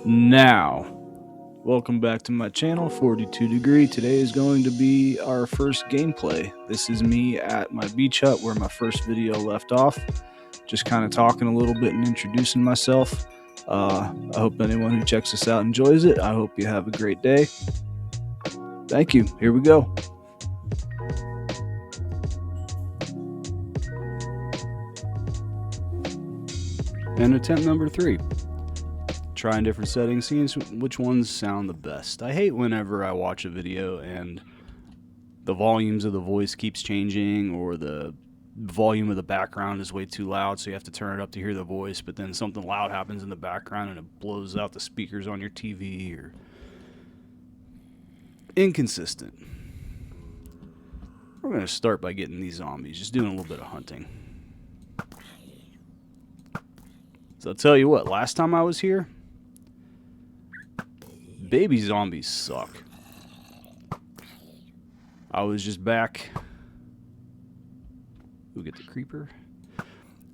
Now, welcome back to my channel, 42 Degree. Today is going to be our first gameplay. This is me at my beach hut where my first video left off. Just kind of talking a little bit and introducing myself. I hope anyone who checks this out enjoys it. I hope you have a great day. Thank you. Here we go. And attempt number 3. Trying different settings, seeing which ones sound the best. I hate whenever I watch a video and the volumes of the voice keeps changing, or the volume of the background is way too loud, so you have to turn it up to hear the voice, but then something loud happens in the background and it blows out the speakers on your TV, or inconsistent. We're going to start by getting these zombies, just doing a little bit of hunting. So I'll tell you what, last time I was here, baby zombies suck. I was just back. We'll get the creeper.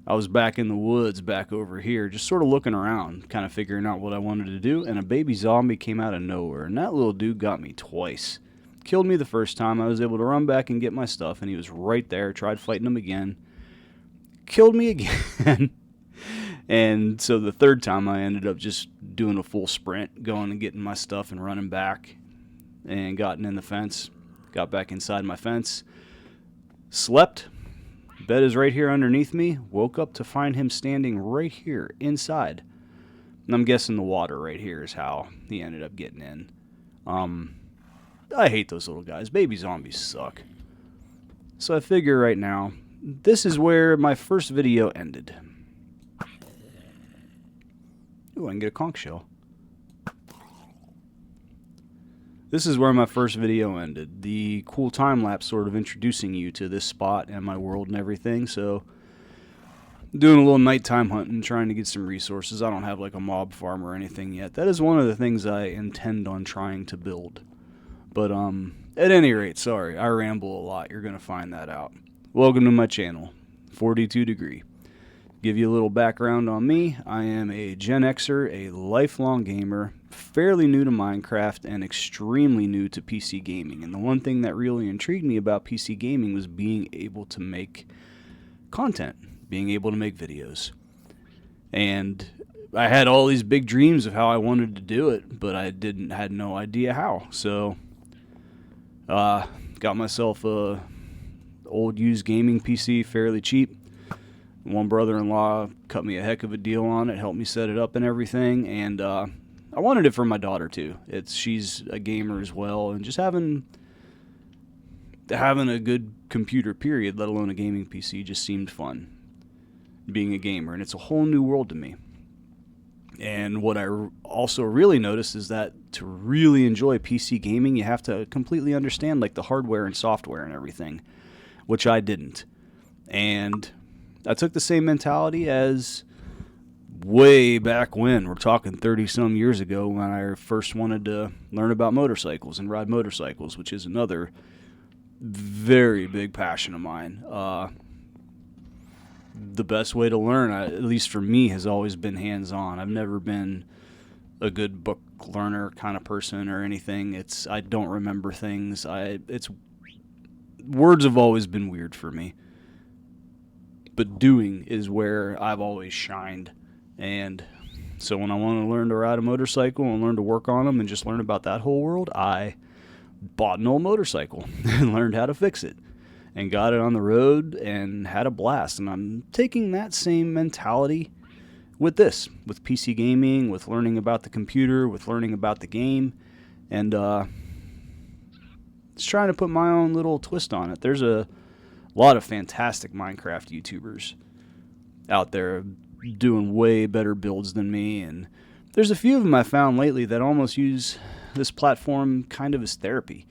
I was back in the woods, back over here, just sort of looking around, kind of figuring out what I wanted to do, and a baby zombie came out of nowhere, and that little dude got me twice. Killed me the first time. I was able to run back and get my stuff, and he was right there. Tried fighting him again. Killed me again. And so the third time I ended up just doing a full sprint, going and getting my stuff and running back, and gotten in the fence, got back inside my fence, slept. Bed is right here underneath me. Woke up to find him standing right here inside. And I'm guessing the water right here is how he ended up getting in. I hate those little guys. Baby zombies suck. So I figure right now, this is where my first video ended. Ooh, I can get a conch shell. This is where my first video ended. The cool time-lapse sort of introducing you to this spot and my world and everything. So, doing a little nighttime hunting, trying to get some resources. I don't have like a mob farm or anything yet. That is one of the things I intend on trying to build. But, at any rate, sorry, I ramble a lot. You're going to find that out. Welcome to my channel, 42 Degree. Give you a little background on me. I am a Gen Xer, a lifelong gamer, fairly new to Minecraft, and extremely new to PC gaming. And the one thing that really intrigued me about PC gaming was being able to make content, being able to make videos. And I had all these big dreams of how I wanted to do it, but I had no idea how. So, got myself a old used gaming PC, fairly cheap. One brother-in-law cut me a heck of a deal on it, helped me set it up and everything, and I wanted it for my daughter too. She's a gamer as well, and just having a good computer, period, let alone a gaming PC, just seemed fun. Being a gamer, and it's a whole new world to me. And what I also really noticed is that to really enjoy PC gaming, you have to completely understand like the hardware and software and everything, which I didn't. And I took the same mentality as way back when. We're talking 30-some years ago when I first wanted to learn about motorcycles and ride motorcycles, which is another very big passion of mine. The best way to learn, at least for me, has always been hands-on. I've never been a good book learner kind of person or anything. I don't remember things. Words have always been weird for me. But doing is where I've always shined. And so when I want to learn to ride a motorcycle and learn to work on them and just learn about that whole world, I bought an old motorcycle and learned how to fix it and got it on the road and had a blast. And I'm taking that same mentality with this, with PC gaming, with learning about the computer, with learning about the game, and just trying to put my own little twist on it. There's a lot of fantastic Minecraft YouTubers out there doing way better builds than me, and there's a few of them I found lately that almost use this platform kind of as therapy,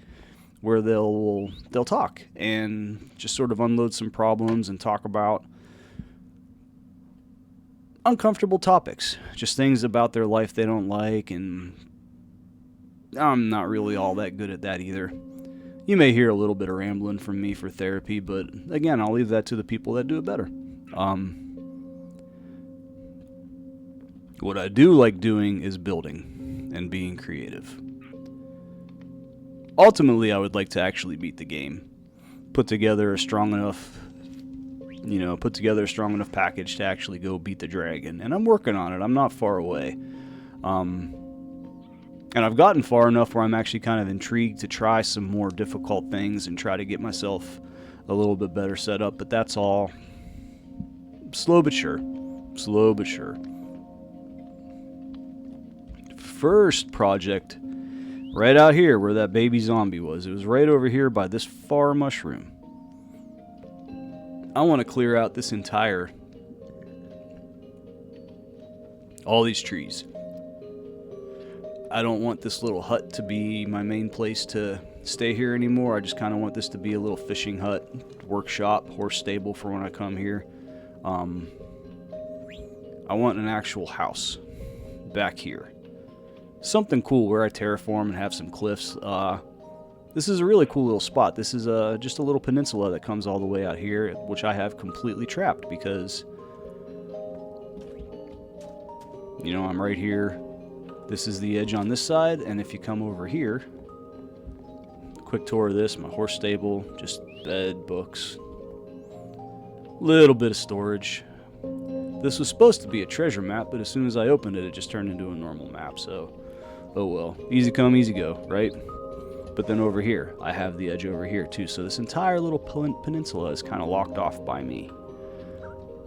where they'll talk and just sort of unload some problems and talk about uncomfortable topics, just things about their life they don't like, and I'm not really all that good at that either. You may hear a little bit of rambling from me for therapy, but again, I'll leave that to the people that do it better. What I do like doing is building and being creative. Ultimately, I would like to actually beat the game. Put together a strong enough package to actually go beat the dragon. And I'm working on it. I'm not far away. And I've gotten far enough where I'm actually kind of intrigued to try some more difficult things and try to get myself a little bit better set up. But that's all slow but sure. Slow but sure. First project, right out here where that baby zombie was. It was right over here by this far mushroom. I want to clear out this entire... all these trees. I don't want this little hut to be my main place to stay here anymore. I just kind of want this to be a little fishing hut, workshop, horse stable for when I come here. I want an actual house back here. Something cool where I terraform and have some cliffs. This is a really cool little spot. This is just a little peninsula that comes all the way out here, which I have completely trapped because, you know, I'm right here. This is the edge on this side, and if you come over here, quick tour of this, my horse stable, just bed, books, little bit of storage. This was supposed to be a treasure map, but as soon as I opened it, it just turned into a normal map, so, oh well. Easy come, easy go, right? But then over here, I have the edge over here too, so this entire little peninsula is kind of locked off by me.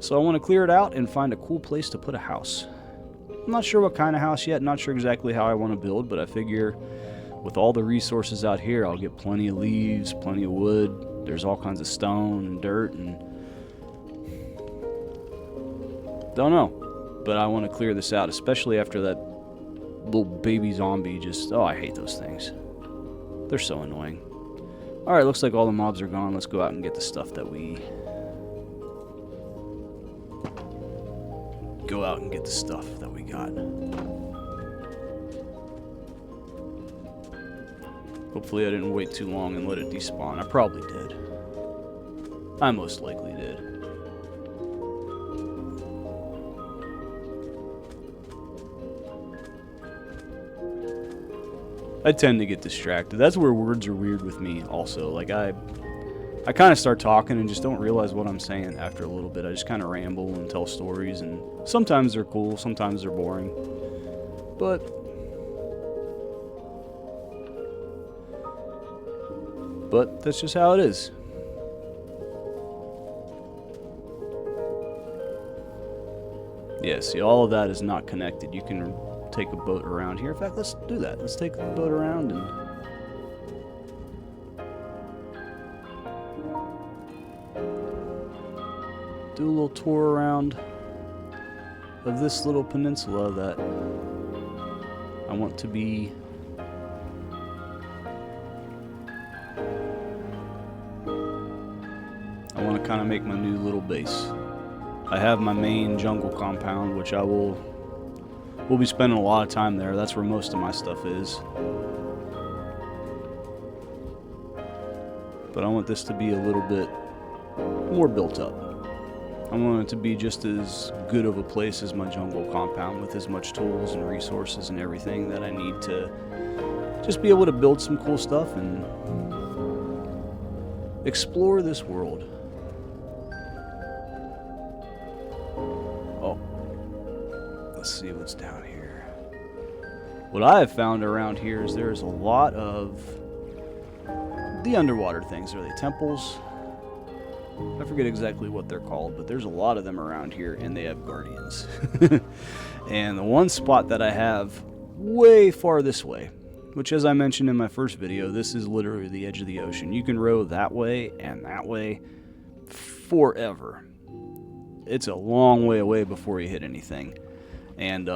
So I want to clear it out and find a cool place to put a house. I'm not sure what kind of house yet, not sure exactly how I want to build, but I figure with all the resources out here, I'll get plenty of leaves, plenty of wood, there's all kinds of stone and dirt, and don't know. But I want to clear this out, especially after that little baby zombie just, oh, I hate those things. They're so annoying. Alright, looks like all the mobs are gone. Let's go out and get the stuff that we... go out and get the stuff that we got. Hopefully I didn't wait too long and let it despawn. I probably did. I most likely did. I tend to get distracted. That's where words are weird with me also. Like I kind of start talking and just don't realize what I'm saying after a little bit. I just kind of ramble and tell stories, and sometimes they're cool, sometimes they're boring. But that's just how it is. Yeah, see, all of that is not connected. You can take a boat around here. In fact, let's do that. Let's take the boat around and do a little tour around of this little peninsula that I want to be kind of make my new little base. I have my main jungle compound, which we'll be spending a lot of time there. That's where most of my stuff is. But I want this to be a little bit more built up. I want it to be just as good of a place as my jungle compound, with as much tools and resources and everything that I need to just be able to build some cool stuff and explore this world. Oh, let's see what's down here. What I have found around here is there's a lot of the underwater things. Are they temples? I forget exactly what they're called, but there's a lot of them around here, and they have guardians. And the one spot that I have way far this way, which, as I mentioned in my first video, this is literally the edge of the ocean. You can row that way and that way forever. It's a long way away before you hit anything. And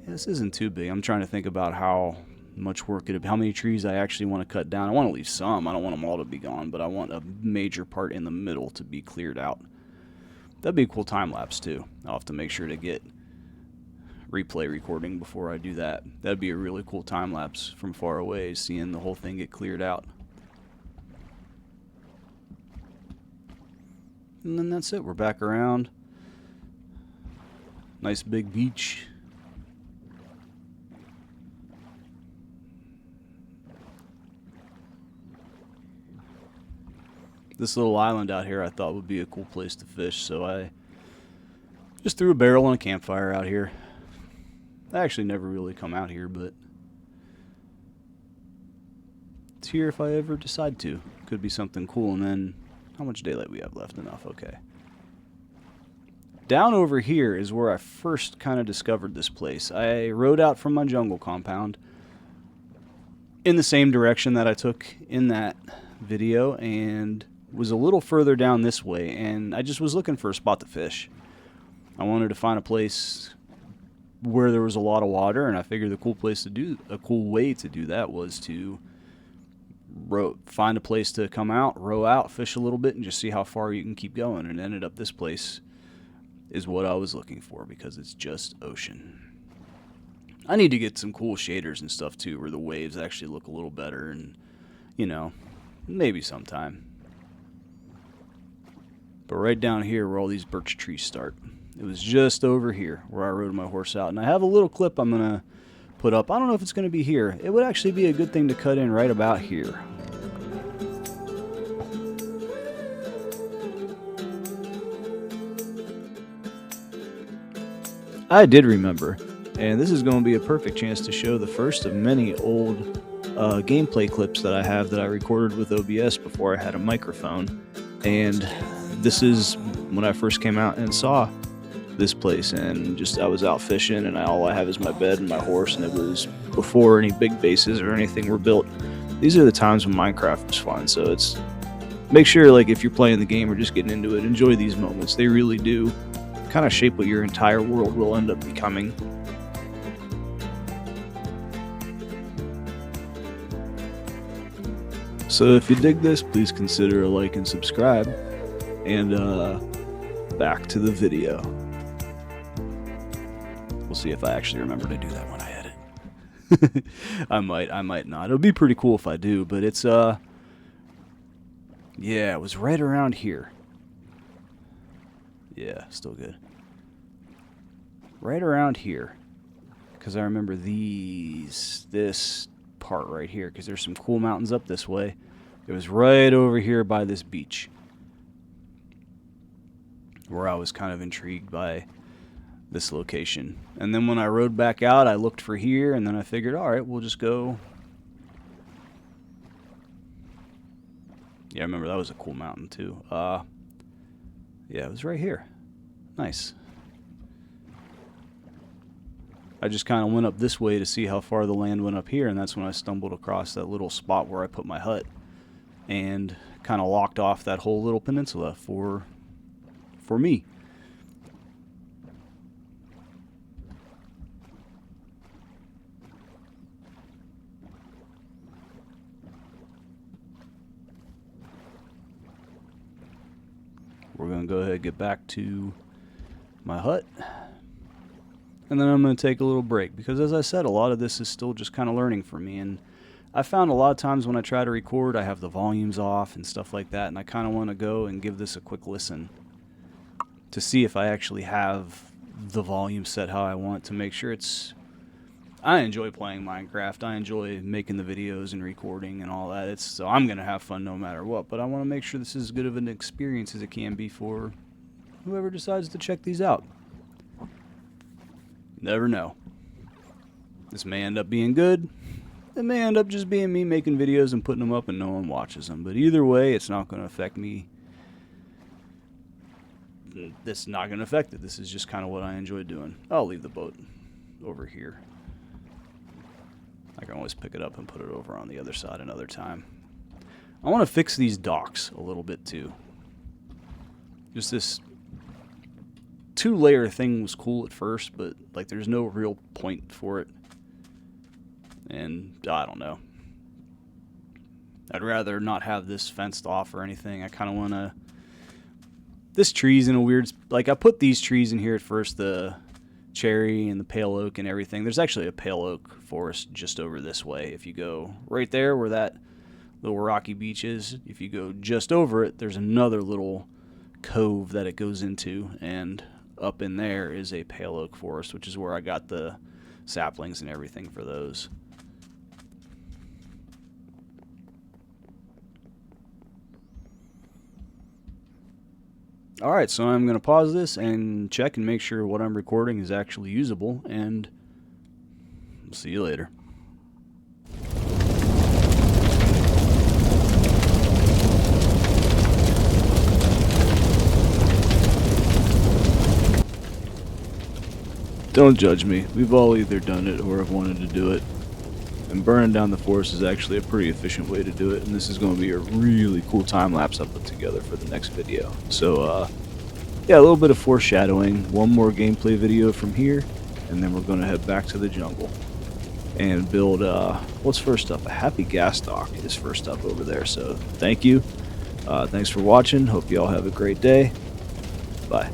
this isn't too big. I'm trying to think about how much work how many trees I actually want to cut down. I want to leave some. I don't want them all to be gone, but I want a major part in the middle to be cleared out. That'd be a cool time lapse too. I'll have to make sure to get replay recording before I do that. That'd be a really cool time lapse from far away, seeing the whole thing get cleared out. And then that's it. We're back around. Nice big beach. This little island out here I thought would be a cool place to fish, so I just threw a barrel and a campfire out here. I actually never really come out here, but it's here if I ever decide to. Could be something cool. And then, how much daylight we have left? Enough, okay. Down over here is where I first kind of discovered this place. I rode out from my jungle compound in the same direction that I took in that video and was a little further down this way, and I just was looking for a spot to fish. I wanted to find a place where there was a lot of water, and I figured a cool way to do that was to find a place to come out, row out, fish a little bit, and just see how far you can keep going. And ended up this place is what I was looking for because it's just ocean. I need to get some cool shaders and stuff too, where the waves actually look a little better, and you know, maybe sometime. But right down here where all these birch trees start, it was just over here where I rode my horse out. And I have a little clip I'm going to put up. I don't know if it's going to be here. It would actually be a good thing to cut in right about here. I did remember, and this is going to be a perfect chance to show the first of many old gameplay clips that I have that I recorded with OBS before I had a microphone. And this is when I first came out and saw this place, and just I was out fishing, and all I have is my bed and my horse, and it was before any big bases or anything were built. These are the times when Minecraft was fun, so it's make sure, like, if you're playing the game or just getting into it, enjoy these moments. They really do kind of shape what your entire world will end up becoming. So if you dig this, please consider a like and subscribe. And back to the video. We'll see if I actually remember to do that when I edit. I might not. It'll be pretty cool if I do, but it's yeah, it was right around here. Yeah, still good. Right around here. Because I remember this part right here, because there's some cool mountains up this way. It was right over here by this beach, where I was kind of intrigued by this location. And then when I rode back out, I looked for here, and then I figured, alright, we'll just go. Yeah, I remember that was a cool mountain too. Yeah, it was right here. Nice. I just kind of went up this way to see how far the land went up here, and that's when I stumbled across that little spot where I put my hut and kind of locked off that whole little peninsula for me. We're going to go ahead and get back to my hut. And then I'm going to take a little break because, as I said, a lot of this is still just kind of learning for me. And I found a lot of times when I try to record, I have the volumes off and stuff like that. And I kind of want to go and give this a quick listen to see if I actually have the volume set how I want, to make sure it's... I enjoy playing Minecraft. I enjoy making the videos and recording and all that. So I'm going to have fun no matter what. But I want to make sure this is as good of an experience as it can be for whoever decides to check these out. Never know. This may end up being good. It may end up just being me making videos and putting them up and no one watches them. But either way, it's not going to affect me. This is not going to affect it. This is just kind of what I enjoy doing. I'll leave the boat over here. I can always pick it up and put it over on the other side another time. I want to fix these docks a little bit too. Just this 2-layer thing was cool at first, but like there's no real point for it. And I don't know. I'd rather not have this fenced off or anything. I kind of want to... This tree's in a weird... Like, I put these trees in here at first, the cherry and the pale oak and everything. There's actually a pale oak forest just over this way. If you go right there where that little rocky beach is, if you go just over it, there's another little cove that it goes into, and up in there is a pale oak forest, which is where I got the saplings and everything for those. Alright, so I'm going to pause this and check and make sure what I'm recording is actually usable, and I'll see you later. Don't judge me. We've all either done it or have wanted to do it. And burning down the forest is actually a pretty efficient way to do it, and this is going to be a really cool time-lapse I put together for the next video. So, yeah, a little bit of foreshadowing, one more gameplay video from here, and then we're going to head back to the jungle and build, what's first up? A happy gas dock is first up over there, so thank you. Thanks for watching. Hope you all have a great day. Bye.